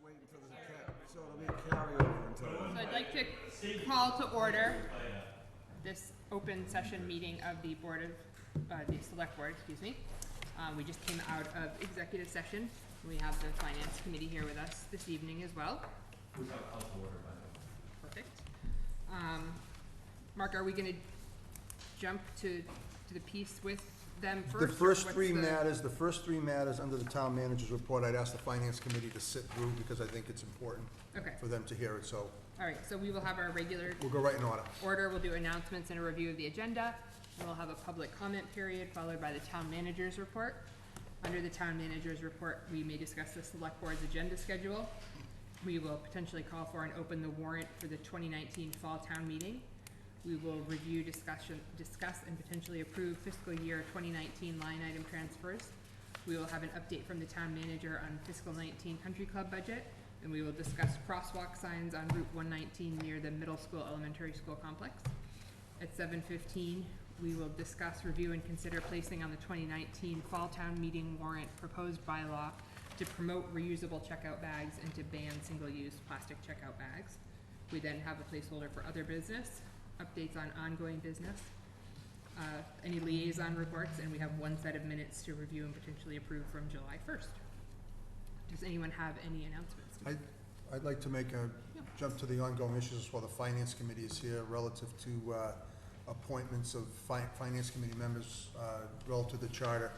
wait until so it'll be a carryover until. So I'd like to call to order this open session meeting of the the Select Board, excuse me. We just came out of executive session. We have the Finance Committee here with us this evening as well. We got call to order, by the way. Perfect. Mark, are we gonna jump to the piece with them first? The first three matters under the town manager's report, I'd ask the Finance Committee to sit through because I think it's important Okay. for them to hear it, so All right, so we will have our regular we'll go right in order. We'll do announcements and a review of the agenda. And we'll have a public comment period followed by the town manager's report. Under the town manager's report, we may discuss the select board's agenda schedule. We will potentially call for and open the warrant for the 2019 fall town meeting. We will review, discuss and potentially approve fiscal year 2019 line item transfers. We will have an update from the town manager on fiscal 19 country club budget. And we will discuss crosswalk signs on Route 119 near the middle school elementary school complex. At 7:15, we will discuss, review, and consider placing on the 2019 fall town meeting warrant proposed bylaw to promote reusable checkout bags and to ban single-use plastic checkout bags. We then have a placeholder for other business, updates on ongoing business, any liaison reports, and we have one set of minutes to review and potentially approve from July 1st. Does anyone have any announcements? I'd like to make a jump to the ongoing issues while the Finance Committee is here relative to appointments of Finance Committee members relative to the charter.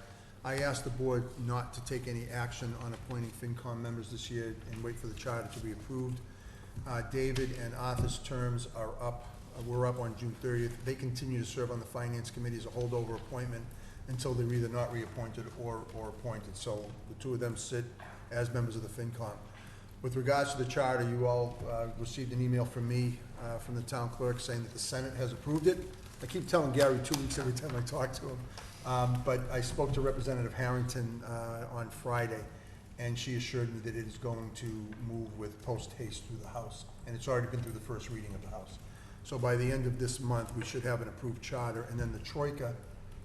I asked the board not to take any action on appointing FinCom members this year and wait for the charter to be approved. David and Arthur's terms are up. We're up on June 30th. They continue to serve on the Finance Committee as a holdover appointment until they're either not reappointed or appointed. So the two of them sit as members of the FinCom. With regards to the charter, you all received an email from me, from the town clerk, saying that the Senate has approved it. I keep telling Gary 2 weeks every time I talk to him. But I spoke to Representative Harrington on Friday, and she assured me that it is going to move with post haste through the House. And it's already been through the first reading of the House. So by the end of this month, we should have an approved charter, and then the Troika,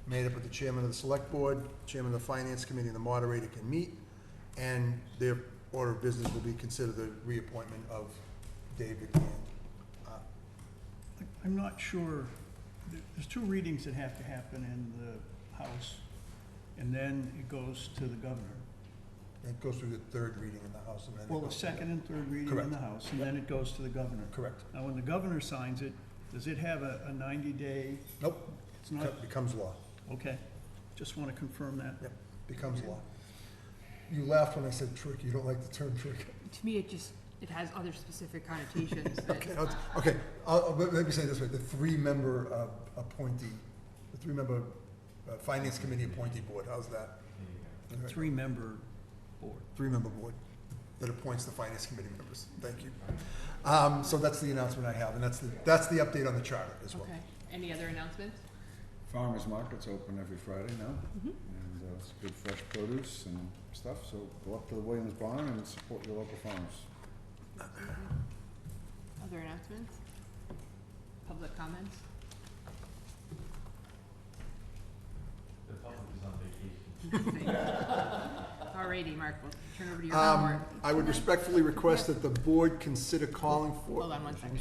made up of the chairman of the Select Board, chairman of the Finance Committee, and the moderator can meet, and their order of business will be considered the reappointment of David and I'm not sure, there's 2 readings that have to happen in the House, and then it goes to the governor. it goes through the 3rd reading in the House, and then it Well, the goes to 2nd and 3rd reading Correct. in the House, and then it goes to the governor. Correct. Now, when the governor signs it, does it have a 90-day? Nope. It's not? Becomes law. Okay, just want to confirm that. Yep, becomes law. You laughed when I said trick. You don't like the term trick. To me, it has other specific connotations that, Okay, let me say it this way. The 3-member appointee, the 3-member Finance Committee appointee board, how's that? 3-member board. 3-member board that appoints the Finance Committee members. Thank you. So that's the announcement I have, and that's the update on the charter as well. okay. Any other announcements? Farmers market's open every Friday now, and it's good fresh produce and stuff, so go up to the Williams Barn and support your local farms. Other announcements? Public comments? The public is on vacation. Alrighty, Mark, we'll turn over to your homework. I would respectfully request that the board consider calling for. Hold on one second.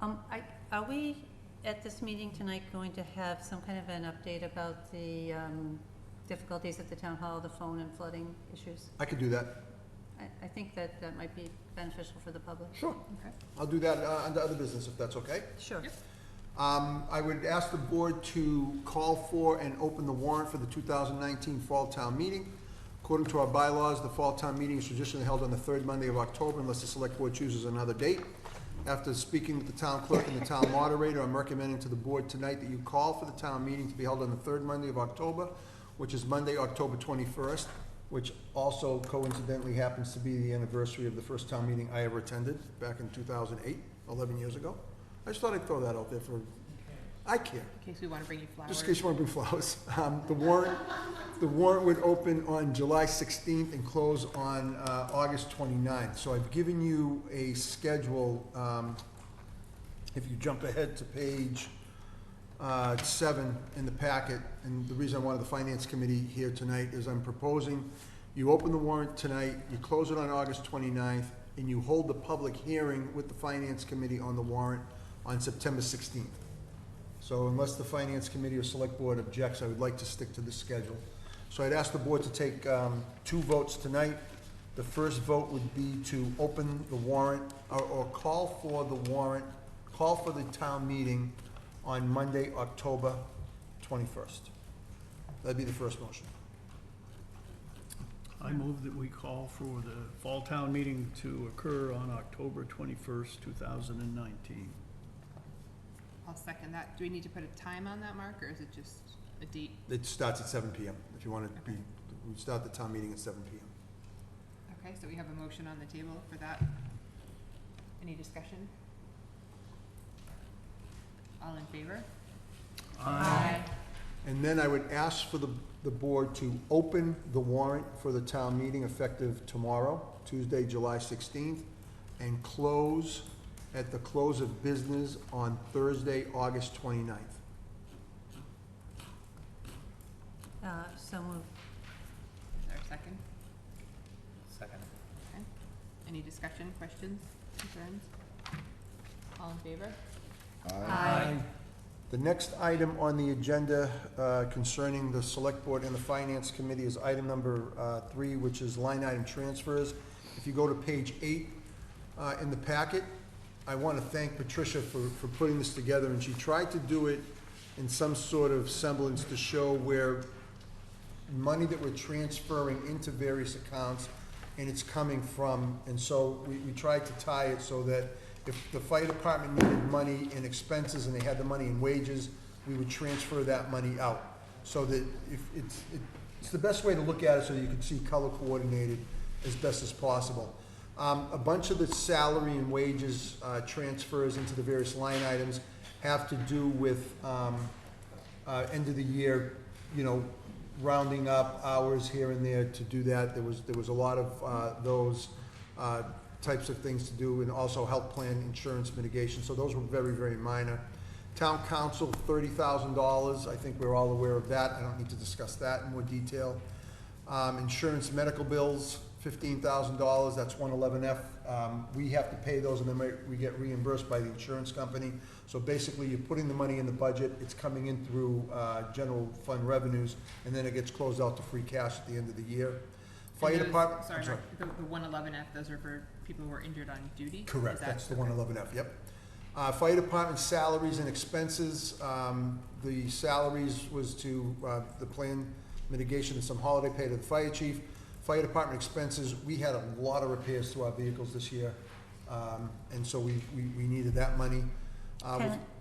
I'm sorry. Are we at this meeting tonight going to have some kind of an update about the difficulties at the town hall, the phone and flooding issues? I could do that. I think that might be beneficial for the public. Sure. Okay. I'll do that under other business if that's okay. Sure. Yep. I would ask the board to call for and open the warrant for the 2019 Fall Town Meeting. According to our bylaws, the Fall Town Meeting is traditionally held on the 3rd Monday of October unless the Select Board chooses another date. After speaking with the town clerk and the town moderator, I'm recommending to the board tonight that you call for the town meeting to be held on the 3rd Monday of October, which is Monday, October 21st, which also coincidentally happens to be the anniversary of the first town meeting I ever attended back in 2008, 11 years ago. I just thought I'd throw that out there for, I care. In case we want to bring you flowers. Just in case you want to bring flowers. The warrant would open on July 16th and close on August 29th. So I've given you a schedule. If you jump ahead to page 7 in the packet, and the reason I wanted the Finance Committee here tonight is I'm proposing You open the warrant tonight, you close it on August 29th, and you hold the public hearing with the Finance Committee on the warrant on September 16th. So unless the Finance Committee or Select Board objects, I would like to stick to this schedule. So I'd ask the board to take 2 votes tonight. The first vote would be to open the warrant, or call for the warrant, call for the town meeting on Monday, October 21st. That'd be the first motion. I move that we call for the fall town meeting to occur on October 21st, 2019. I'll second that. Do we need to put a time on that, Mark, or is it just a date? It starts at 7 PM. If you want it to be, we start the town meeting at 7 PM. Okay, so we have a motion on the table for that. Any discussion? All in favor? And then I would ask for the board to open the warrant for the town meeting effective tomorrow, Tuesday, July 16th, and close at the close of business on Thursday, August 29th. So moved. Is there a second? Second. Okay. Any discussion, questions, concerns? All in favor? The next item on the agenda concerning the Select Board and the Finance Committee is item number 3, which is line item transfers. If you go to page 8 in the packet, I want to thank Patricia for putting this together, and she tried to do it in some sort of semblance to show where money that we're transferring into various accounts and it's coming from, and so we tried to tie it so that if the fire department needed money in expenses and they had the money in wages, we would transfer that money out. So that if it's the best way to look at it so you can see color coordinated as best as possible. A bunch of the salary and wages transfers into the various line items have to do with end of the year, rounding up hours here and there to do that. There was a lot of those types of things to do, and also health plan insurance mitigation. So those were very, very minor. Town council, $30,000. I think we're all aware of that. I don't need to discuss that in more detail. Insurance medical bills, $15,000. That's 111F. We have to pay those, and then we get reimbursed by the insurance company. So basically, you're putting the money in the budget. It's coming in through general fund revenues, and then it gets closed out to free cash at the end of the year. Fire department. Sorry, Mark, the 111F, those are for people who are injured on duty? Correct, Is that- that's the okay. 111F, yep. Fire department salaries and expenses, the salaries was to, the plan mitigation and some holiday pay to the fire chief. Fire department expenses, we had a lot of repairs to our vehicles this year, and so we needed that money.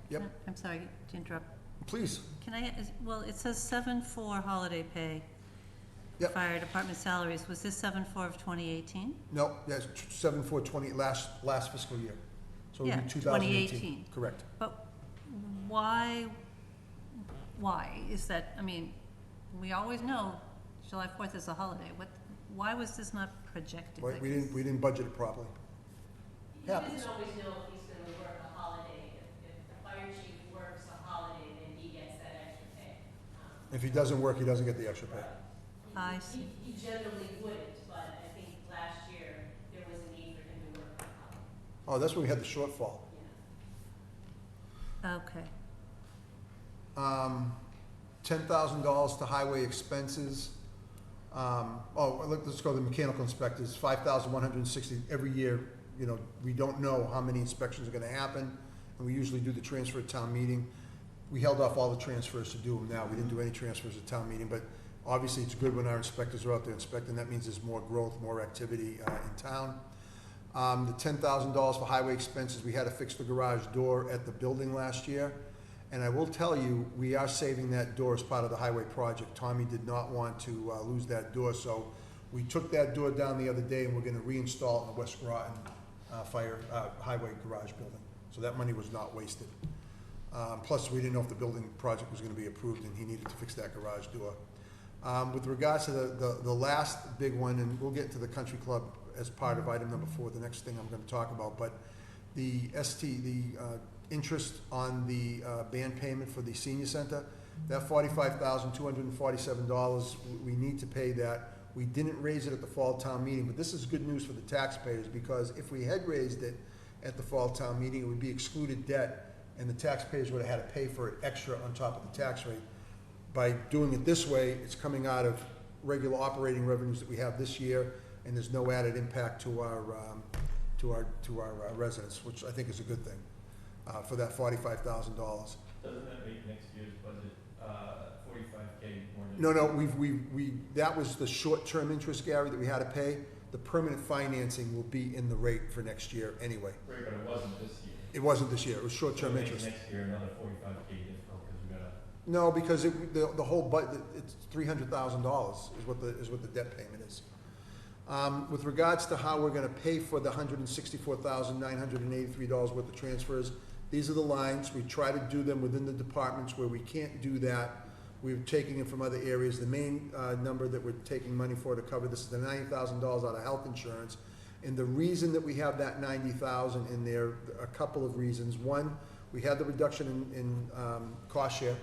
Yep, I'm sorry to interrupt. please, Can I, well, it says 7/4 holiday pay. Yep. Fire department salaries. Was this 7/4 of 2018? no, that's 7/4/20, last fiscal year. So it'll Yeah, be 2018. 2018. Correct. But why is that, we always know July 4th is a holiday. Why was this not projected? We didn't budget it properly. He Happens. doesn't always know if he's gonna work a holiday. If the fire chief works a holiday, then he gets that extra pay. If he doesn't work, he doesn't get the extra pay. I see. He generally wouldn't, but I think last year there was a need for him to work a holiday. Oh, that's when we had the shortfall. Yeah. Okay. $10,000 to highway expenses. Let's go to the mechanical inspectors, 5,160 every year. We don't know how many inspections are gonna happen, and we usually do the transfer at town meeting. We held off all the transfers to do them now. We didn't do any transfers at town meeting, but obviously it's good when our inspectors are out there inspecting. That means there's more growth, more activity in town. The $10,000 for highway expenses, we had to fix the garage door at the building last year. And I will tell you, we are saving that door as part of the highway project. Tommy did not want to lose that door, so we took that door down the other day, and we're gonna reinstall it in the West Groton highway garage building. So that money was not wasted. Plus, we didn't know if the building project was gonna be approved, and he needed to fix that garage door. With regards to the last big one, and we'll get to the country club as part of item number 4, the next thing I'm gonna talk about, but the interest on the band payment for the senior center, that $45,247, we need to pay that. We didn't raise it at the fall town meeting, but this is good news for the taxpayers, because if we had raised it at the fall town meeting, it would be excluded debt, and the taxpayers would have had to pay for it extra on top of the tax rate. By doing it this way, it's coming out of regular operating revenues that we have this year, and there's no added impact to our residents, which I think is a good thing, for that $45,000. Doesn't that make next year's budget, 45K more than? No, that was the short-term interest, Gary, that we had to pay. The permanent financing will be in the rate for next year anyway. Right, but it wasn't this year. It wasn't this year, it was So short-term it makes interest. next year another 45K difficult, because we gotta, No, because the whole it's $300,000 is what the debt payment is. With regards to how we're gonna pay for the $164,983 worth of transfers, these are the lines. We try to do them within the departments. Where we can't do that, we're taking it from other areas. The main number that we're taking money for to cover this is the $90,000 out of health insurance. And the reason that we have that $90,000 in there, a couple of reasons. One, we had the reduction in cost share,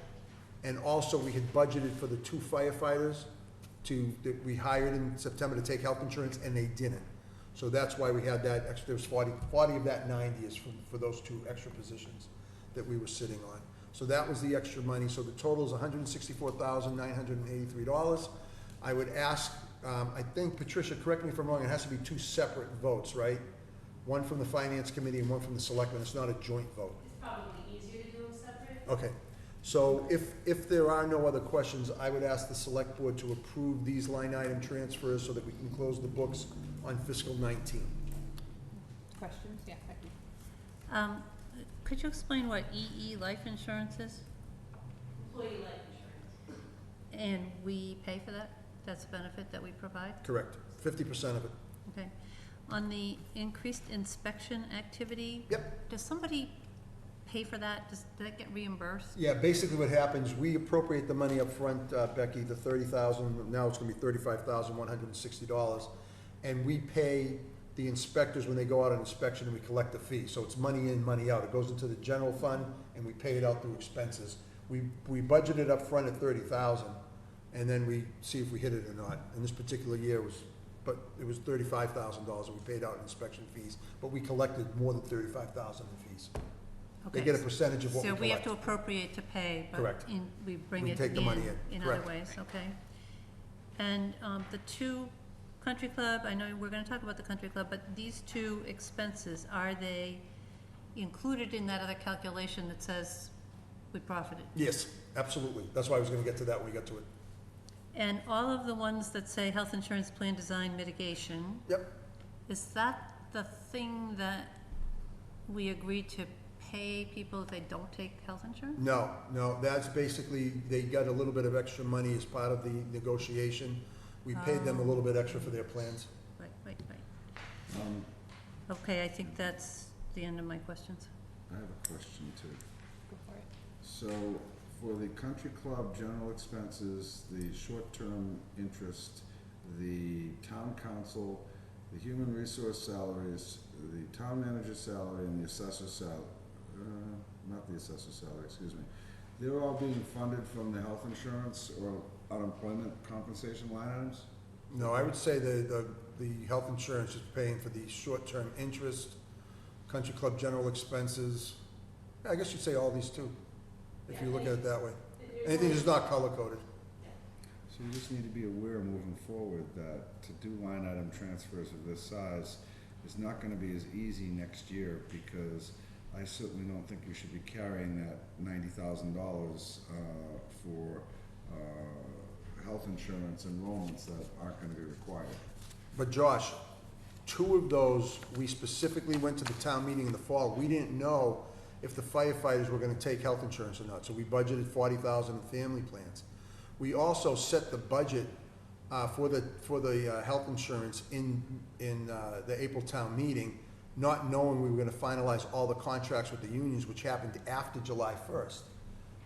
and also we had budgeted for the 2 firefighters that we hired in September to take health insurance, and they didn't. So that's why we had that extra. There's 40 of that 90 is for those 2 extra positions that we were sitting on. So that was the extra money. So the total is $164,983. I would ask, I think, Patricia, correct me if I'm wrong, it has to be 2 separate votes, right? One from the finance committee and one from the selectmen. It's not a joint vote. It's probably easier to do them separate. Okay. So if there are no other questions, I would ask the select board to approve these line item transfers so that we can close the books on fiscal 19. Questions? Yeah, Becky. Could you explain what EE life insurance is? Employee life insurance. And we pay for that? That's a benefit that we provide? Correct. 50% of it. Okay. On the increased inspection activity? Yep. Does somebody pay for that? Does that get reimbursed? Yeah, basically what happens, we appropriate the money up front, Becky, the $30,000, now it's gonna be $35,160. And we pay the inspectors when they go out on inspection, and we collect a fee. So it's money in, money out. It goes into the general fund, and we pay it out through expenses. We budget it up front at $30,000, and then we see if we hit it or not. And this particular year it was $35,000 that we paid out in inspection fees, but we collected more than $35,000 in fees. They Okay. get a percentage of what we So collect. we have to appropriate to pay, but Correct. we bring We it take the money in in. other Correct. ways, okay? And the 2 country club, I know we're gonna talk about the country club, but these 2 expenses, are they included in that other calculation that says we profited? Yes, absolutely. That's why I was gonna get to that when we got to it. And all of the ones that say health insurance plan design mitigation, Yep. is that the thing that we agreed to pay people if they don't take health insurance? No, that's basically, they got a little bit of extra money as part of the negotiation. We paid them a little bit extra for their plans. Right. Um, Okay, I think that's the end of my questions. I have a question too. Go for it. So, for the country club general expenses, the short-term interest, the town council, the human resource salaries, the town manager's salary, and the assessor's salary, not the assessor's salary, excuse me, they're all being funded from the health insurance or unemployment compensation line items? No, I would say the health insurance is paying for the short-term interest, country club general expenses. I guess you'd say all these too, if you look at it that way. Anything that's not color-coded. So you just need to be aware moving forward that to do line item transfers of this size is not gonna be as easy next year, because I certainly don't think you should be carrying that $90,000 for health insurance enrollments that aren't gonna be required. But Josh, 2 of those, we specifically went to the town meeting in the fall. We didn't know if the firefighters were gonna take health insurance or not, so we budgeted $40,000 in family plans. We also set the budget for the health insurance in the April town meeting, not knowing we were gonna finalize all the contracts with the unions, which happened after July 1st.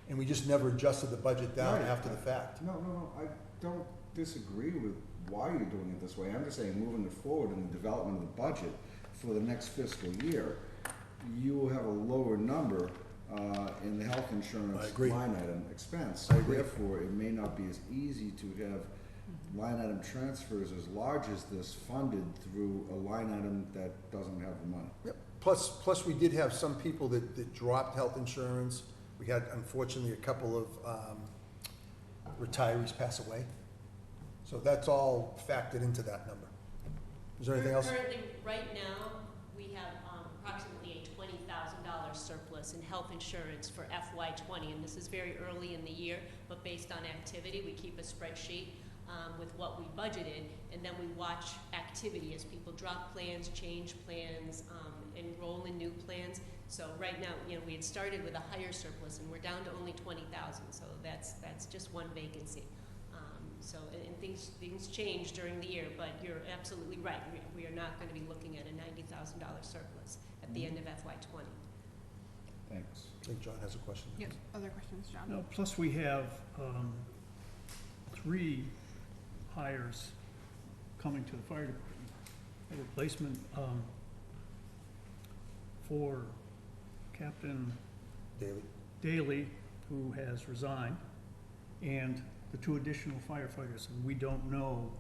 And we just never adjusted the budget down Right. after the fact. No, I don't disagree with why you're doing it this way. I'm just saying, moving it forward in the development of the budget for the next fiscal year, you will have a lower number in the health I insurance agree. line item expense. I agree. Therefore, it may not be as easy to have line item transfers as large as this funded through a line item that doesn't have the money. Yep. Plus, we did have some people that dropped health insurance. We had, unfortunately, a couple of retirees pass away. So that's all factored into that number. Is there anything else? Currently, right now, we have approximately a $20,000 surplus in health insurance for FY '20, and this is very early in the year, but based on activity, we keep a spreadsheet with what we budgeted, and then we watch activity as people drop plans, change plans, enroll in new plans. So right now, you know, we had started with a higher surplus, and we're down to only 20,000, so that's just one vacancy. So, and things change during the year, but you're absolutely right. We are not going to be looking at a $90,000 surplus at the end of FY '20. Thanks. I think John has a question. Yep, other questions, John? No, plus we have 3 hires coming to the fire department. A replacement for Captain Daily. Daly, who has resigned, and the 2 additional firefighters. And we don't know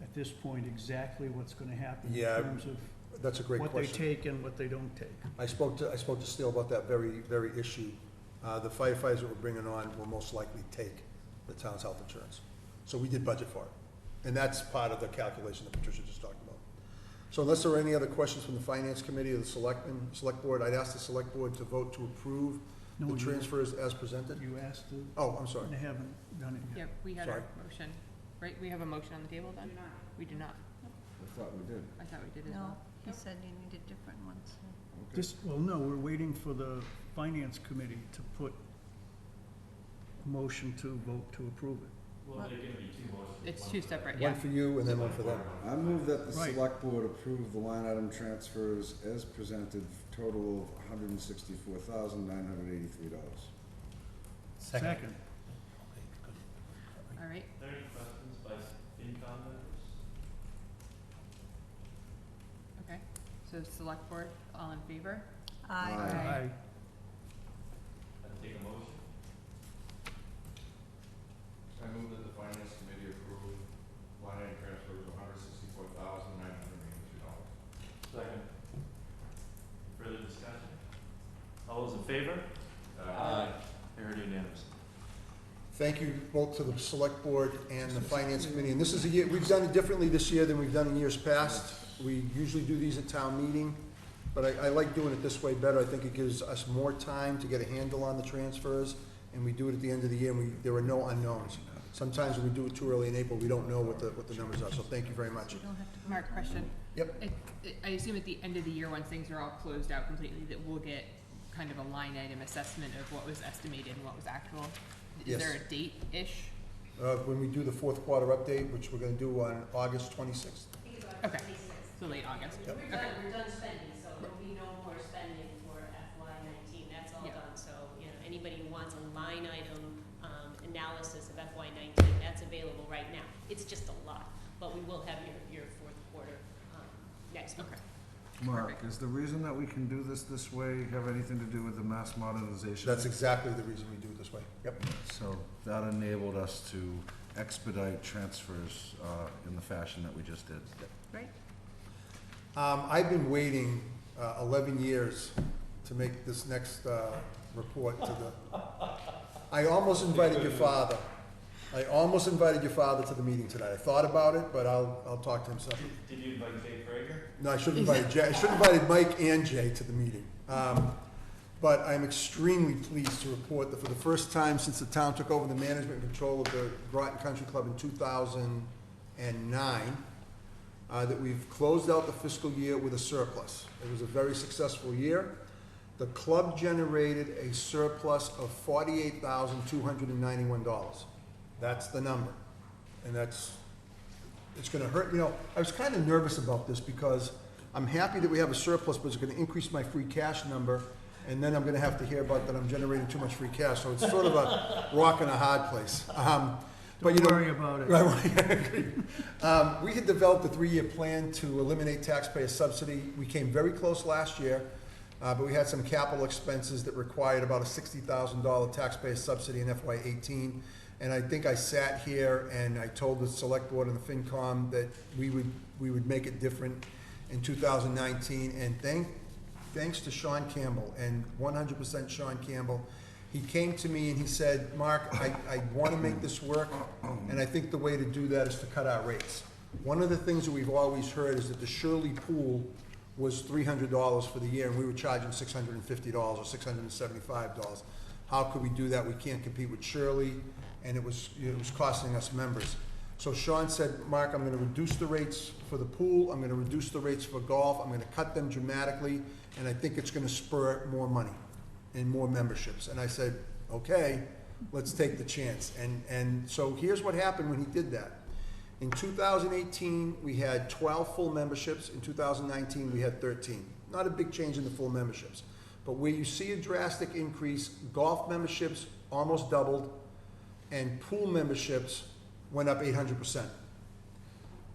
at this point exactly what's gonna happen in Yeah, terms of That's a great what they question. take and what they don't take. I spoke to Steele about that very issue. The firefighters that we're bringing on will most likely take the town's health insurance. So we did budget for it. And that's part of the calculation that Patricia just talked about. So unless there are any other questions from the finance committee or the select board, I'd ask the select board to vote to approve No, the you- transfers as presented. You asked to, Oh, I'm sorry. they haven't done it yet. Yep, we had Sorry. our motion, right? We have a motion on the table then? We do not. I thought we did. I thought we did as No, well. he said you needed different ones. Okay. This, well, no, we're waiting for the finance committee to put a motion to vote to approve it. Well, they're gonna be 2 motions. It's one 2 for- separate, yeah. One for you and then one for them. I move that the Right. select board approve the line item transfers as presented, total of $164,983. Second. All right, Are there any questions by FinCom members? okay. So select board, all in favor? Aye. Aye. I'd take a motion. I move that the finance committee approve line item transfers of $164,983. Second. Further discussion? All those in favor? Aye. Heard unanimous. Thank you both to the select board and the finance committee. And this is a year, we've done it differently this year than we've done in years past. We usually do these at town meeting, but I like doing it this way better. I think it gives us more time to get a handle on the transfers, and we do it at the end of the year, and there are no unknowns. Sometimes when we do it too early in April, we don't know what the numbers are, so thank you very much. You don't have to. Mark, question. Yep. I assume at the end of the year, once things are all closed out completely, that we'll get kind of a line item assessment of what was estimated and what was actual. Is Yes. there a date-ish? When we do the fourth quarter update, which we're gonna do on August 26th. I think it's Okay. August 26th. So late August? Yep. We're done spending, so there'll be no more spending for FY '19, that's all Yeah. done. So, you know, anybody who wants a line item analysis of FY '19, that's available right now. It's just a lot, but we will have your fourth quarter next month. Okay. Mark, Perfect. is the reason that we can do this way have anything to do with the mass modernization? That's exactly the reason we do it this way. Yep. So that enabled us to expedite transfers in the fashion that we just did. Right? I've been waiting 11 years to make this next report to the, I almost invited your father. I almost invited your father to the meeting tonight. I thought about it, but I'll talk to him separately. Did you invite Jay Prager? No, I should have invited Jay, I should have invited Mike and Jay to the meeting. But I'm extremely pleased to report that for the first time since the town took over the management and control of the Groton Country Club in 2009, that we've closed out the fiscal year with a surplus. It was a very successful year. The club generated a surplus of $48,291. That's the number. And it's gonna hurt, you know, I was kind of nervous about this because I'm happy that we have a surplus, but it's gonna increase my free cash number, and then I'm gonna have to hear about that I'm generating too much free cash, so it's sort of a rock and a hard place. But you Don't know, worry about it. we had developed a 3-year plan to eliminate taxpayer subsidy. We came very close last year, but we had some capital expenses that required about a $60,000 taxpayer subsidy in FY '18. And I think I sat here and I told the select board and the FinCom that we would make it different in 2019. And thanks to Sean Campbell, and 100% Sean Campbell, he came to me and he said, Mark, I want to make this work, and I think the way to do that is to cut our rates. One of the things that we've always heard is that the Shirley pool was $300 for the year, and we were charging $650 or $675. How could we do that? We can't compete with Shirley, and it was costing us members. So Sean said, Mark, I'm gonna reduce the rates for the pool, I'm gonna reduce the rates for golf, I'm gonna cut them dramatically, and I think it's gonna spur more money and more memberships. And I said, okay, let's take the chance. And so here's what happened when he did that. In 2018, we had 12 full memberships. In 2019, we had 13. Not a big change in the full memberships. But where you see a drastic increase, golf memberships almost doubled, and pool memberships went up 800%.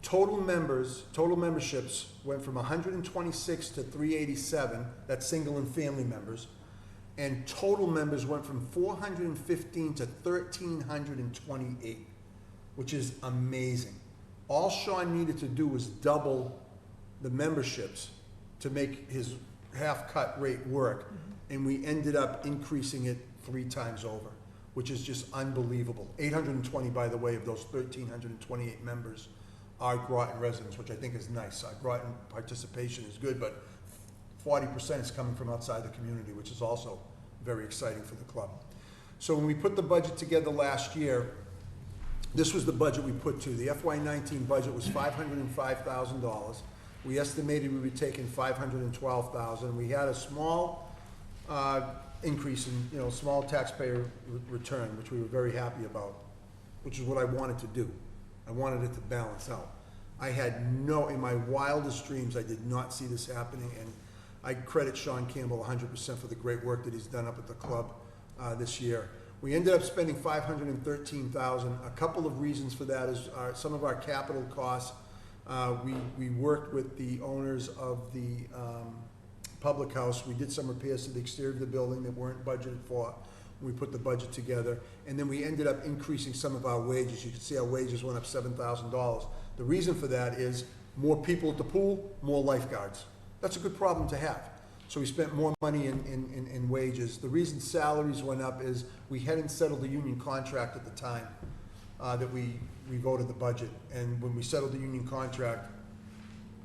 Total memberships went from 126 to 387, that's single and family members, and total members went from 415 to 1,328, which is amazing. All Sean needed to do was double the memberships to make his half-cut rate work, and we ended up increasing it 3 times over, which is just unbelievable. 820, by the way, of those 1,328 members are Groton residents, which I think is nice. Groton participation is good, but 40% is coming from outside the community, which is also very exciting for the club. So when we put the budget together last year, this was the budget we put to. The FY19 budget was $505,000. We estimated we would take in $512,000. We had a small increase in, small taxpayer return, which we were very happy about, which is what I wanted to do. I wanted it to balance out. In my wildest dreams, I did not see this happening, and I credit Sean Campbell 100% for the great work that he's done up at the club this year. We ended up spending $513,000. A couple of reasons for that is some of our capital costs. We worked with the owners of the public house. We did some repairs to the exterior of the building that weren't budgeted for. We put the budget together, and then we ended up increasing some of our wages. You can see our wages went up $7,000. The reason for that is more people at the pool, more lifeguards. That's a good problem to have. So we spent more money in wages. The reason salaries went up is we hadn't settled the union contract at the time that we voted the budget. And when we settled the union contract,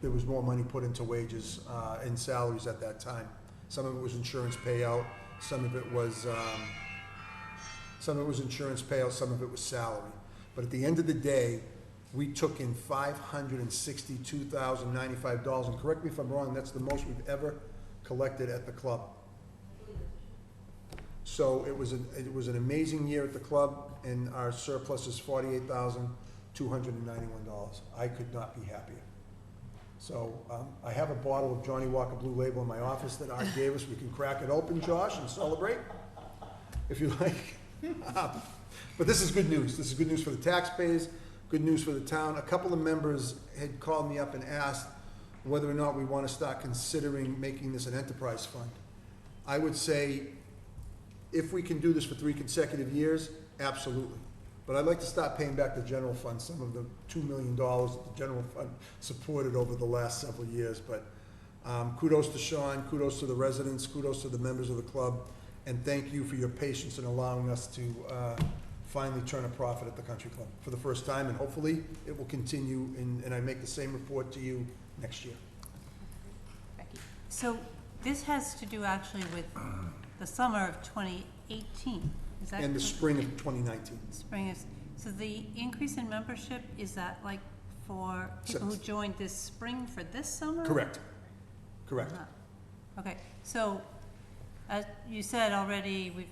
there was more money put into wages and salaries at that time. Some of it was insurance payout, some of it was insurance payout, some of it was salary. But at the end of the day, we took in $562,095. And correct me if I'm wrong, that's the most we've ever collected at the club. So it was an amazing year at the club, and our surplus is $48,291. I could not be happier. So I have a bottle of Johnny Walker Blue Label in my office that Art gave us. We can crack it open, Josh, and celebrate if you like. But this is good news. This is good news for the taxpayers, good news for the town. A couple of members had called me up and asked whether or not we want to start considering making this an enterprise fund. I would say if we can do this for 3 consecutive years, absolutely. But I'd like to start paying back the general fund some of the $2 million that the general fund supported over the last several years. But kudos to Sean, kudos to the residents, kudos to the members of the club, and thank you for your patience in allowing us to finally turn a profit at the country club for the first time, and hopefully it will continue, and I make the same report to you next year. Becky? So this has to do actually with the summer of 2018, is that? And the spring of 2019. Spring is, so the increase in membership, is that like for people who joined this spring for this summer? Correct. Correct. Okay, so as you said already,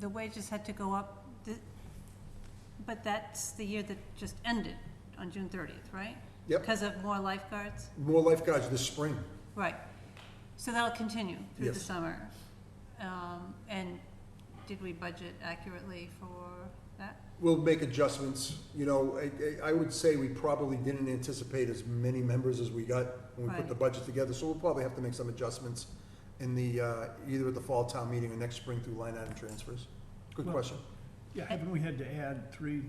the wages had to go up, but that's the year that just ended on June 30th, right? Yep. Because of more lifeguards? More lifeguards this spring. Right. So that'll continue through the Yes. summer. And did we budget accurately for that? We'll make adjustments. You know, I would say we probably didn't anticipate as many members as we got when we put Right. the budget together, so we'll probably have to make some adjustments in the, either at the fall town meeting or next spring through line item transfers. Good Well, question. Yeah, haven't we had to add three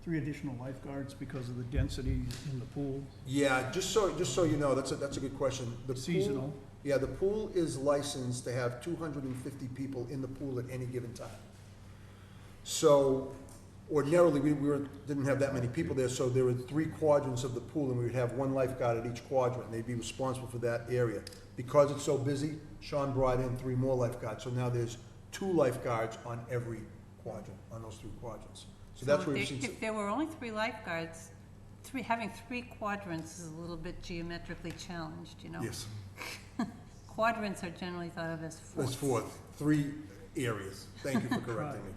additional lifeguards because of the density in the pool? Yeah, just so you know, that's a good question. The pool- Seasonal. Yeah, the pool is licensed to have 250 people in the pool at any given time. So ordinarily, didn't have that many people there, so there were 3 quadrants of the pool, and we would have 1 lifeguard at each quadrant, and they'd be responsible for that area. Because it's so busy, Sean brought in 3 more lifeguards, so now there's 2 lifeguards on every quadrant, on those 3 quadrants. So that's where we've seen. If there were only 3 lifeguards, having 3 quadrants is a little bit geometrically challenged, you know? Yes, Quadrants are generally thought of as that's fourths. 3 areas. Thank you for correcting me.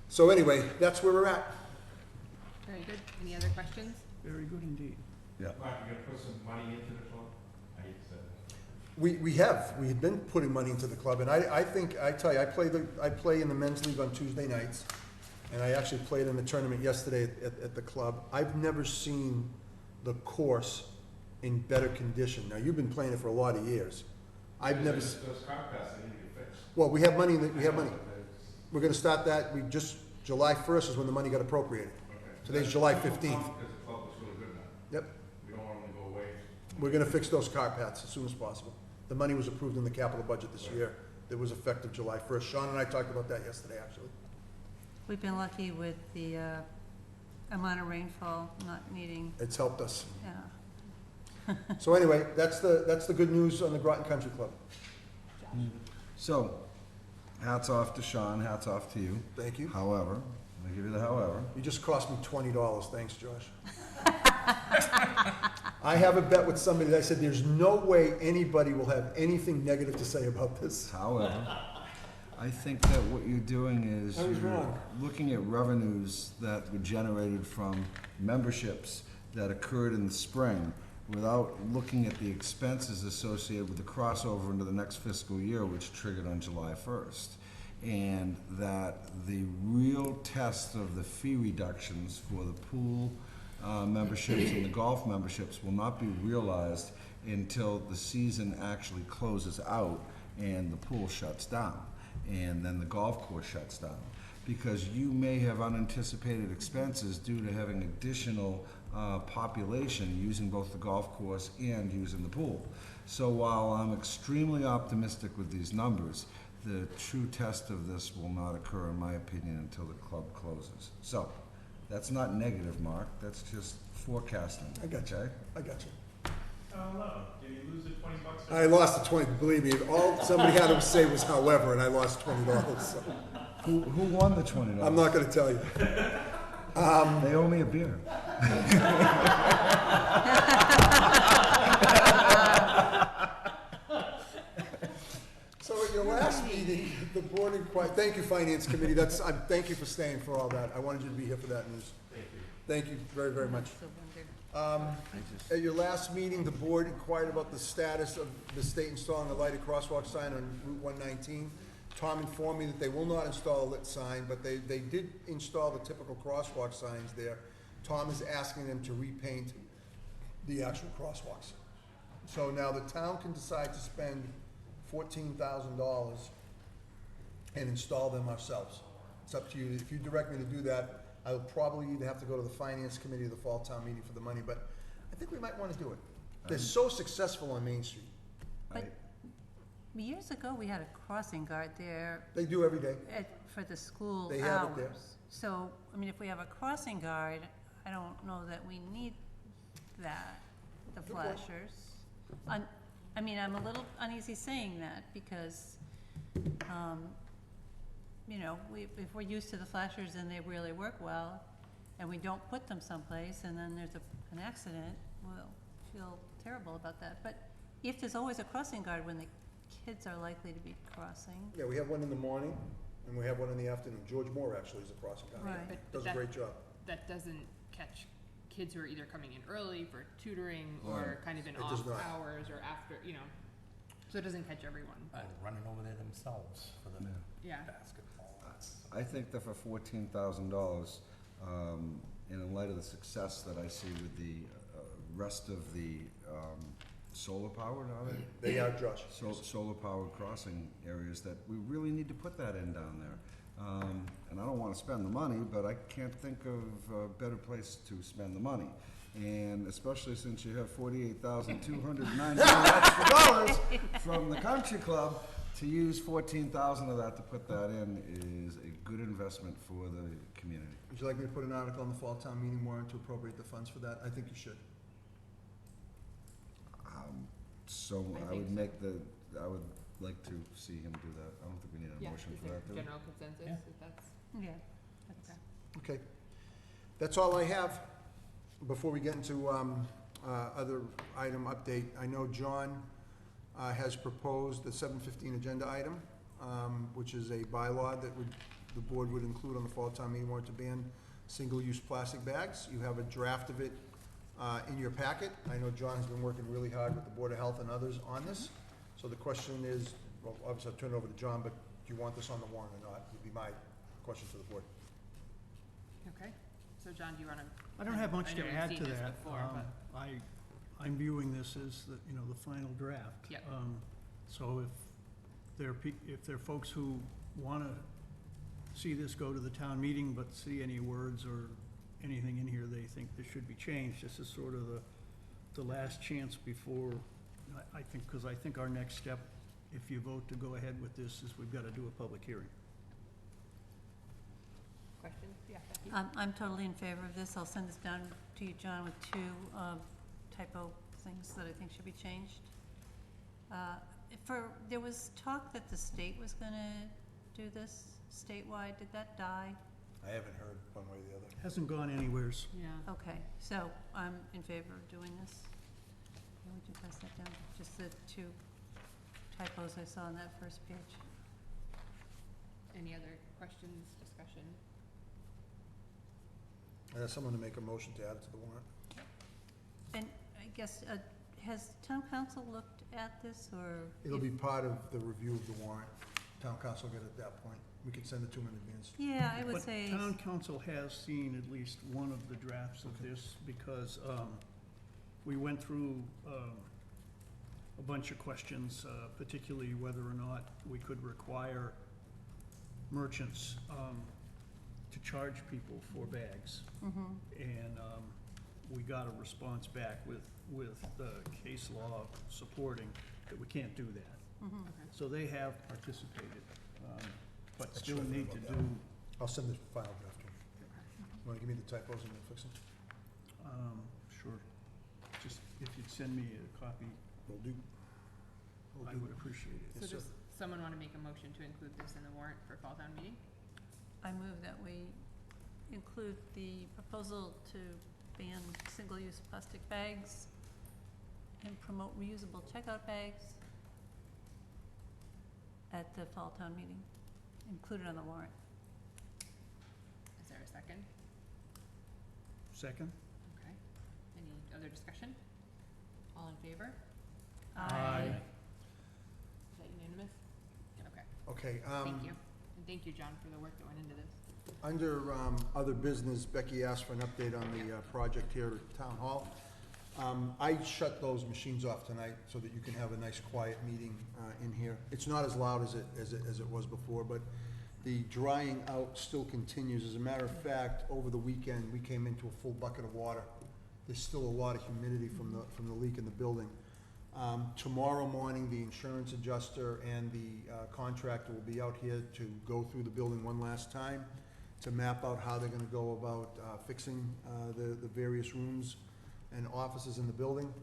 So anyway, that's where we're at. Very good. Any other questions? Very good indeed. Mark, you gonna put some money into the club? I hate to say that. We had been putting money into the club, and I think, I tell you, I play in the men's league on Tuesday nights, and I actually played in the tournament yesterday at the club. I've never seen the course in better condition. Now, you've been playing it for a lot of years. I've never, Those carpaths, they need to get fixed. well, we have money, we have money. We're gonna start that, July 1st is when the money got appropriated. Okay. Today's July That's 15th. Because the club was really good now. Yep, We don't want them to go away. we're gonna fix those car paths as soon as possible. The money was approved in the capital budget this year. It was effective July 1st. Sean and I talked about that yesterday, actually. We've been lucky with the amount of rainfall not needing, It's helped us. yeah. So anyway, that's the good news on the Groton Country Club. So, hats off to Sean, hats off to you. Thank you. However, I'm gonna give you the however. You just cost me $20. Thanks, Josh. I have a bet with somebody that I said, there's no way anybody will have anything negative to say about this. However, I think that what you're doing is I was you're wrong. looking at revenues that were generated from memberships that occurred in the spring without looking at the expenses associated with the crossover into the next fiscal year, which triggered on July 1st. And that the real test of the fee reductions for the pool memberships and the golf memberships will not be realized until the season actually closes out and the pool shuts down, and then the golf course shuts down. Because you may have unanticipated expenses due to having additional population using both the golf course and using the pool. So while I'm extremely optimistic with these numbers, the true test of this will not occur, in my opinion, until the club closes. So, that's not negative, Mark, that's just forecasting. I got you. Okay? I got you. No, did you lose the $20? I lost the 20, believe me. All somebody had to say was however, and I lost $20. So Who won the $20? I'm not gonna tell you. They owe me a beer. So at your last meeting, the board inquired, thank you, Finance Committee, thank you for staying for all that. I wanted you to be here for that news. Thank you. Thank you very, very much. So wondered. At your last meeting, the board inquired about the status of the state installing a lighted crosswalk sign on Route 119. Tom informed me that they will not install a lit sign, but they did install the typical crosswalk signs there. Tom is asking them to repaint the actual crosswalks. So now the town can decide to spend $14,000 and install them ourselves. It's up to you. If you direct me to do that, I will probably either have to go to the Finance Committee or the Fall Town Meeting for the money, but I think we might want to do it. They're so successful on Main Street. But years ago, we had a crossing guard there They do every day. for the school hours. They have it there. So, I mean, if we have a crossing guard, I don't know that we need that, the Good point. flashers. I mean, I'm a little uneasy saying that because, you know, if we're used to the flashers and they really work well, and we don't put them someplace, and then there's an accident, we'll feel terrible about that. But if there's always a crossing guard when the kids are likely to be crossing, Yeah, we have one in the morning, and we have one in the afternoon. George Moore actually is a crossing guard. Right. But Does a that- great job. That doesn't catch kids who are either coming in early for tutoring or Right. kind of in It does off not. hours or after, you know. So it doesn't catch everyone. And running over there themselves for the Yeah. basketball. I think that for $14,000, and in light of the success that I see with the rest of the solar powered, are they? They are, Josh. Solar powered crossing areas, that we really need to put that in down there. And I don't wanna spend the money, but I can't think of a better place to spend the money. And especially since you have $48,299 extra dollars from the country club, to use 14,000 of that to put that in is a good investment for the community. Would you like me to put an article on the fall town meeting warrant to appropriate the funds for that? I think you should. So I I think would so. make the, I would like to see him do that. I don't think we need a Yeah, motion is for there that, do we? general consensus Yeah. if that's, Yeah. okay. Okay. That's all I have. Before we get into other item update, I know John has proposed the 7:15 agenda item, which is a bylaw that the board would include on the fall town meeting warrant to ban single-use plastic bags. You have a draft of it in your packet. I know John has been working really hard with the Board of Health and others on this. So the question is, well, obviously I'll turn it over to John, but do you want this on the warrant or not, would be my question to the board. Okay, so John, do you wanna? I don't have much I know to we've add seen to this that. before, but- I'm viewing this as the, the final draft. Yep. So if there are folks who wanna see this go to the town meeting, but see any words or anything in here they think that should be changed, this is sort of the last chance before, I think, because I think our next step, if you vote to go ahead with this, is we've gotta do a public hearing. Questions? Yeah, Becky? I'm totally in favor of this. I'll send this down to you, John, with two typo things that I think should be changed. There was talk that the state was gonna do this statewide. Did that die? I haven't heard one way or the other. Hasn't gone anywheres. Yeah. Okay, so I'm in favor of doing this. Yeah, would you pass that down? Just the two typos I saw on that first page. Any other questions, discussion? I ask someone to make a motion to add it to the warrant. And I guess, has town council looked at this, or? It'll be part of the review of the warrant. Town council will get it at that point. We could send it to them in advance. Yeah, I would But say, town council has seen at least one of the drafts of this, because we went through a bunch of questions, particularly whether or not we could require merchants to charge people for bags. mhm. And we got a response back with the case law supporting that we can't do that. Mhm. Okay. So they have participated, but That's still right, need to about do, I'll send the file draft to you. You wanna give me the typos and we'll fix them? sure, just if you'd send me a copy, Will do. I would appreciate it. So Yes, sir. does someone wanna make a motion to include this in the warrant for fall town meeting? I move that we include the proposal to ban single-use plastic bags and promote reusable checkout bags at the fall town meeting, included on the warrant. Is there a second? Second? Okay. Any other discussion? All in favor? Aye. Is that unanimous? Okay, Okay, thank you. And thank you, John, for the work that went into this. under other business, Becky asked for an update on the project here at Town Hall. I shut those machines off tonight so that you can have a nice quiet meeting in here. It's not as loud as it was before, but the drying out still continues. As a matter of fact, over the weekend, we came into a full bucket of water. There's still a lot of humidity from the leak in the building. Tomorrow morning, the insurance adjuster and the contractor will be out here to go through the building one last time to map out how they're gonna go about fixing the various rooms and offices in the building.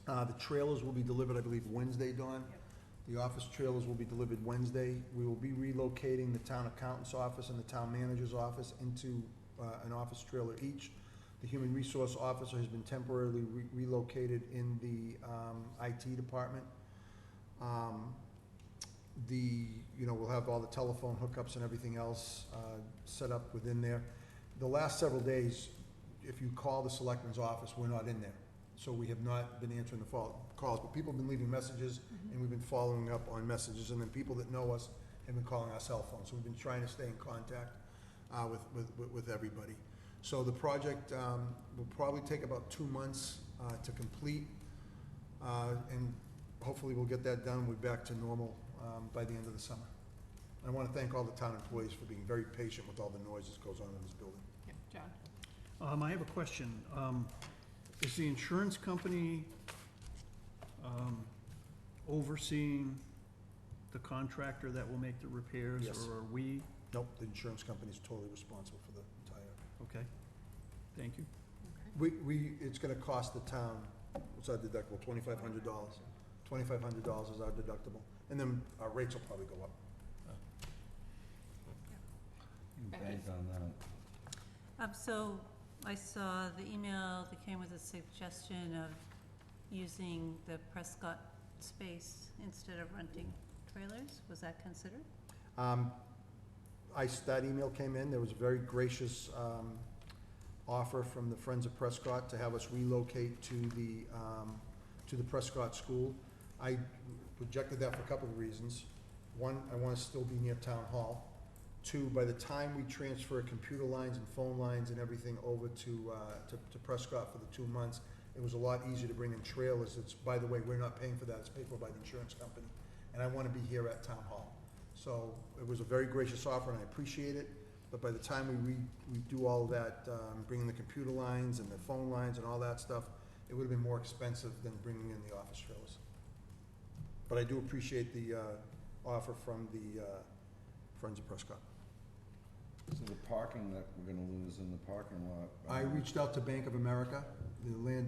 The trailers will be delivered, I believe, Wednesday, Dawn? The office trailers will be delivered Wednesday. We will be relocating the town accountant's office and the town manager's office into an office trailer each. The human resource officer has been temporarily relocated in the IT department. We'll have all the telephone hookups and everything else set up within there. The last several days, if you call the selectman's office, we're not in there. So we have not been answering the calls, but people have been leaving messages, and we've been following up on messages, and then people that know us have been calling our cell phones. So we've been trying to stay in contact with everybody. So the project will probably take about 2 months to complete, and hopefully we'll get that done. We're back to normal by the end of the summer. I wanna thank all the town employees for being very patient with all the noise that goes on in this building. Yep, John? I have a question. Is the insurance company, overseeing the contractor that will make the repairs? Yes. Or are we? Nope, the insurance company's totally responsible for the entire. Okay, thank you. It's gonna cost the town, what's our deductible, $2,500? $2,500 is our deductible, and then our rates will probably go up. Bank on that. So I saw the email that came with a suggestion of using the Prescott space instead of renting trailers. Was that considered? That email came in, there was a very gracious, offer from the Friends of Prescott to have us relocate to the Prescott School. I rejected that for a couple of reasons. One, I wanna still be near Town Hall. Two, by the time we transfer computer lines and phone lines and everything over to Prescott for the 2 months, it was a lot easier to bring in trailers. It's, by the way, we're not paying for that, it's paid for by the insurance company. And I wanna be here at Town Hall. So it was a very gracious offer and I appreciate it, but by the time we do all that, bringing the computer lines and the phone lines and all that stuff, it would've been more expensive than bringing in the office trailers. But I do appreciate the, offer from the, Friends of Prescott. So the parking that we're gonna lose in the parking lot. I reached out to Bank of America,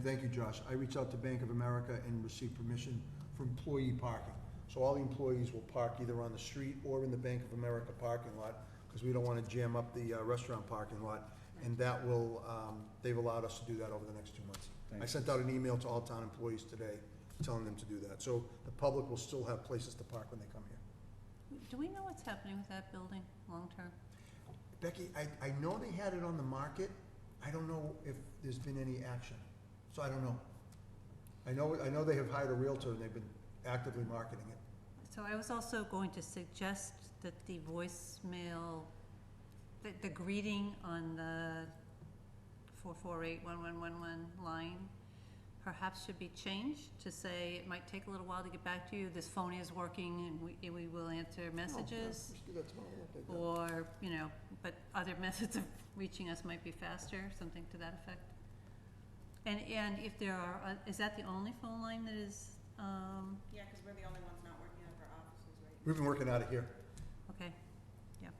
thank you, Josh. I reached out to Bank of America and received permission for employee parking. So all the employees will park either on the street or in the Bank of America parking lot, because we don't wanna jam up the, restaurant parking lot. And that will, they've allowed us to do that over the next 2 months. I Thanks. sent out an email to all town employees today, telling them to do that. So the public will still have places to park when they come here. Do we know what's happening with that building long-term? Becky, I know they had it on the market. I don't know if there's been any action. So I don't know. I know they have hired a realtor and they've been actively marketing it. So I was also going to suggest that the voicemail, the greeting on the 448-1111 line perhaps should be changed to say, it might take a little while to get back to you, this phone is working and we will answer messages. Let's do that tomorrow. We'll update that. Or, you know, but other methods of reaching us might be faster, something to that effect. And if there are, is that the only phone line that is, Yeah, because we're the only ones not working out of our offices, right? We've been working out of here. okay, yeah,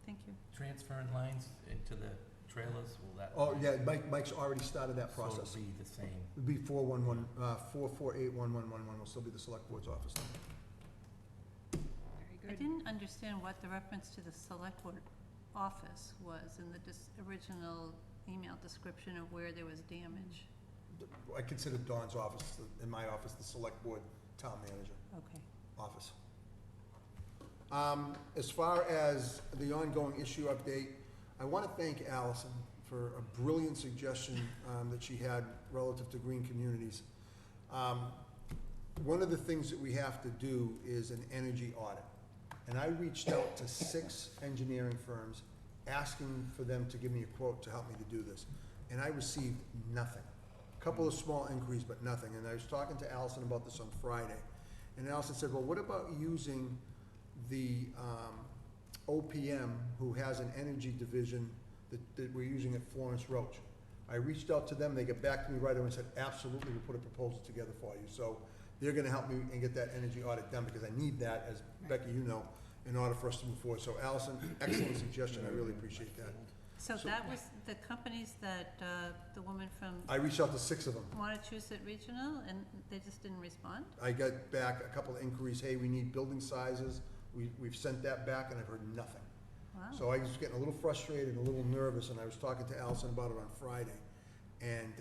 thank you. Transferring lines into the trailers, will that? Oh, yeah, Mike's already started that process. So it'll be the same. It'll be 448-1111 will still be the select board's office number. I Very good. didn't understand what the reference to the select board office was in the original email description of where there was damage. I consider Dawn's office, in my office, the select board town manager Okay. office. As far as the ongoing issue update, I want to thank Allison for a brilliant suggestion that she had relative to green communities. One of the things that we have to do is an energy audit. And I reached out to 6 engineering firms asking for them to give me a quote to help me to do this. And I received nothing. A couple of small inquiries, but nothing. And I was talking to Allison about this on Friday. And Allison said, well, what about using the OPM, who has an energy division that we're using at Florence Roach? I reached out to them, they got back to me right away and said, absolutely, we'll put a proposal together for you. So they're gonna help me and get that energy audit done, because I need that, as Becky, you know, in order for us to move forward. So Allison, excellent suggestion, I really appreciate that. So that was the companies that, the woman from I reached out to 6 of them. Montechusett Regional, and they just didn't respond? I got back a couple of inquiries, hey, we need building sizes, we've sent that back, and I've heard nothing. Wow. So I was getting a little frustrated, a little nervous, and I was talking to Allison about it on Friday. And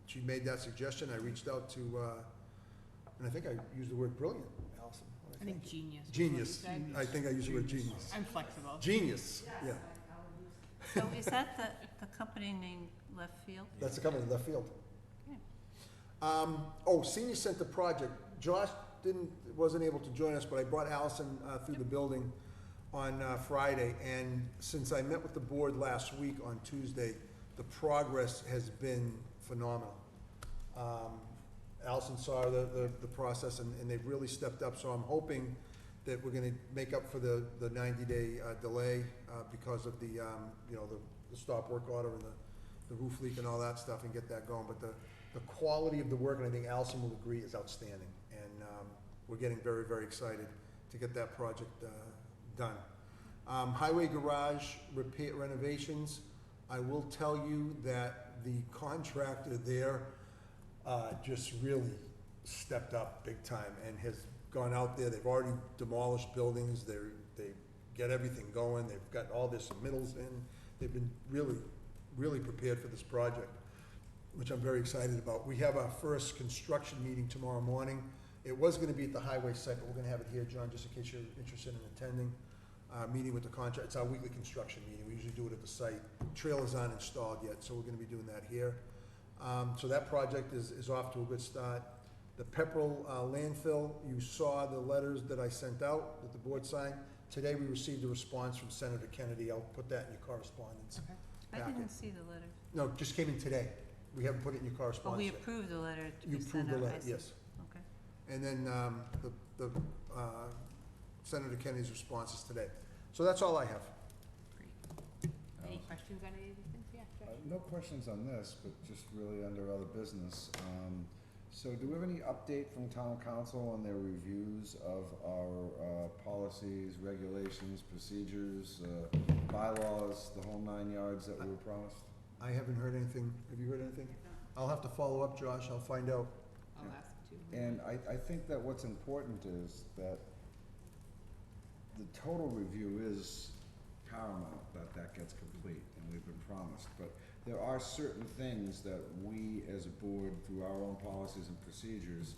she made that suggestion, I reached out to, and I think I used the word brilliant, Allison. I think genius. was what you Genius, said. I think I used the word genius. I'm flexible. Genius, yeah, So is that the company named Left Field? that's the company, Left Field. Okay. Senior Center project, Josh wasn't able to join us, but I brought Allison through the building on Friday, and since I met with the board last week on Tuesday, the progress has been phenomenal. Allison saw the process, and they've really stepped up, so I'm hoping that we're gonna make up for the 90-day delay because of the, you know, the stop work order and the roof leak and all that stuff, and get that going. But the quality of the work, and I think Allison will agree, is outstanding. And we're getting very, very excited to get that project done. Highway garage repair renovations, I will tell you that the contractor there just really stepped up big time and has gone out there. They've already demolished buildings. They get everything going. They've got all their submittals in. They've been really prepared for this project, which I'm very excited about. We have our first construction meeting tomorrow morning. It was gonna be at the highway site, but we're gonna have it here, John, just in case you're interested in attending. Meeting with the contract, it's our weekly construction meeting. We usually do it at the site. Trailers aren't installed yet, so we're gonna be doing that here. So that project is off to a good start. The Pepperell landfill, you saw the letters that I sent out, that the board signed. Today, we received a response from Senator Kennedy. I'll put that in your correspondence. Okay. I packet. didn't see the letter. No, it just came in today. We haven't put it in your Oh, correspondence we yet. approved the letter to You be approved sent the out, letter, I see. yes. Okay. And then the Senator Kennedy's response is today. So that's all I have. Great. Any questions on any of these things? Yeah, Josh? No questions on this, but just really under other business. So do we have any update from town council on their reviews of our policies, regulations, procedures, bylaws, the whole 9 yards that we were promised? I haven't heard anything. Have you heard anything? I'll have to follow up, Josh. I'll find out. I'll ask too. And I think that what's important is that the total review is paramount, that gets complete, and we've been promised. But there are certain things that we, as a board, through our own policies and procedures,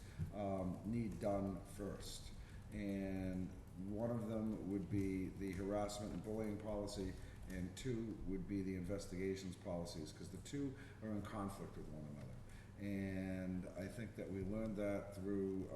need done first. And one of them would be the harassment and bullying policy, and 2 would be the investigations policies, because the 2 are in conflict with one another. And I think that we learned that through,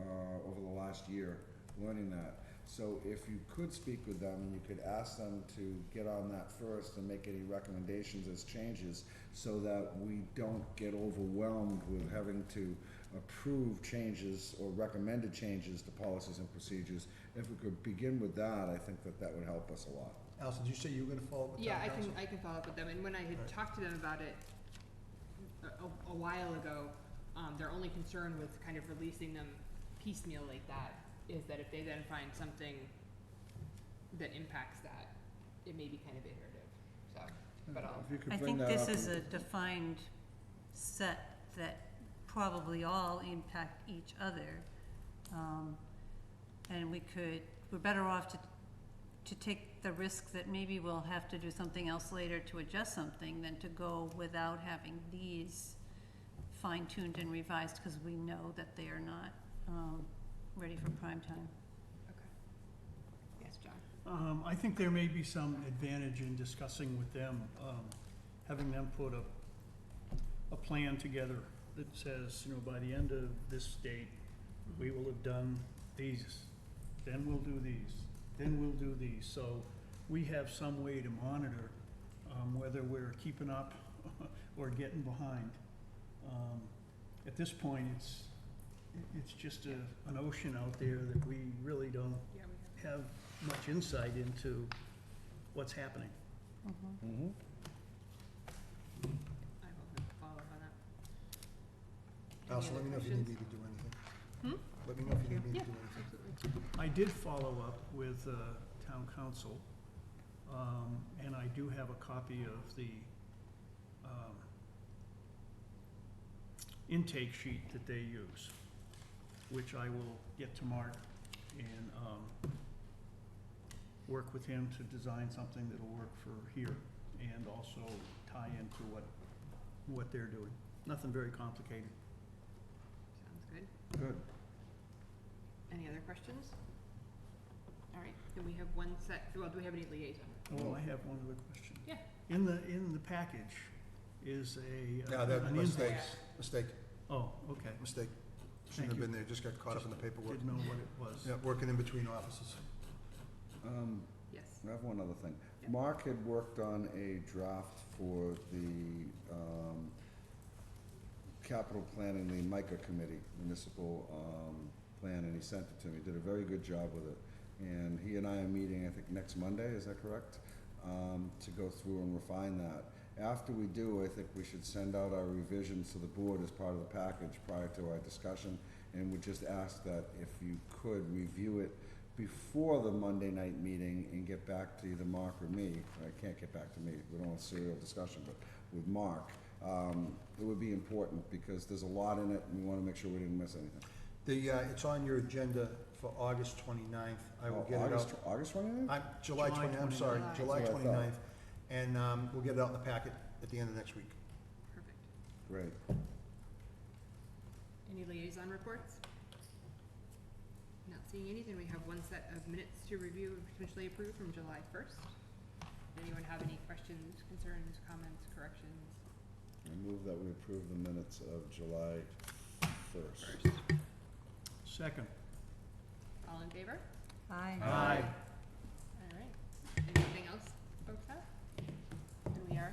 over the last year, learning that. So if you could speak with them, and you could ask them to get on that first and make any recommendations as changes, so that we don't get overwhelmed with having to approve changes or recommended changes to policies and procedures. If we could begin with that, I think that that would help us a lot. Allison, did you say you were gonna follow up with Yeah, town council? I can follow up with them, and when I had Alright. talked to them about it a while ago, their only concern with kind of releasing them piecemeal like that is that if they then find something that impacts that, it may be kind of iterative, so, but I'll, If you could I bring think that this up is and- a defined set that probably all impact each other. And we're better off to take the risk that maybe we'll have to do something else later to adjust something than to go without having these fine-tuned and revised, because we know that they are not ready for prime time. okay. Yes, John? I think there may be some advantage in discussing with them, having them put a plan together that says, you know, by the end of this date, we will have done these, then we'll do these, then we'll do these. So we have some way to monitor whether we're keeping up or getting behind. At this point, it's just an ocean out there that we really don't Yeah, we have. have much insight into what's happening. Mhm. I will follow up on that. Any Allison, other let me know if you need me questions? to do anything. Hmm? Let me know if you need me Yeah, to do anything. absolutely. I did follow up with town council, and I do have a copy of the intake sheet that they use, which I will get to Mark and work with him to design something that'll work for here and also tie into what they're doing. Nothing very complicated. Sounds good. Good. Any other questions? All right, then we have one set, well, do we have any liaison? Oh, I have one other question. Yeah. In the package is Yeah, that an mistake, invoice. mistake, Oh, okay. mistake. Thank Shouldn't have you. been there, just got caught up in the paperwork. Didn't know what it was. Yeah, working in between offices. Yes. I have one other thing. Yeah. Mark had worked on a draft for the capital planning, the MICA committee, municipal plan, and he sent it to me. Did a very good job with it. And he and I are meeting, I think, next Monday, is that correct? To go through and refine that. After we do, I think we should send out our revisions to the board as part of the package prior to our discussion. And we just ask that if you could review it before the Monday night meeting and get back to either Mark or me. I can't get back to me, we don't want serial discussion, but with Mark. It would be important because there's a lot in it and we wanna make sure we didn't miss anything. It's on your agenda for August 29th. I will get it out. August 29th? July 29th, I'm sorry, 29th. July That's what I thought. 29th. And we'll get it out in the packet at the end of next week. Perfect. Great. Any liaison reports? Not seeing anything. We have one set of minutes to review and potentially approve from July 1st. Anyone have any questions, concerns, comments, corrections? I move that we approve the minutes of July 1st. First. Second. All in favor? Aye. All right. Anything else folks have? And we are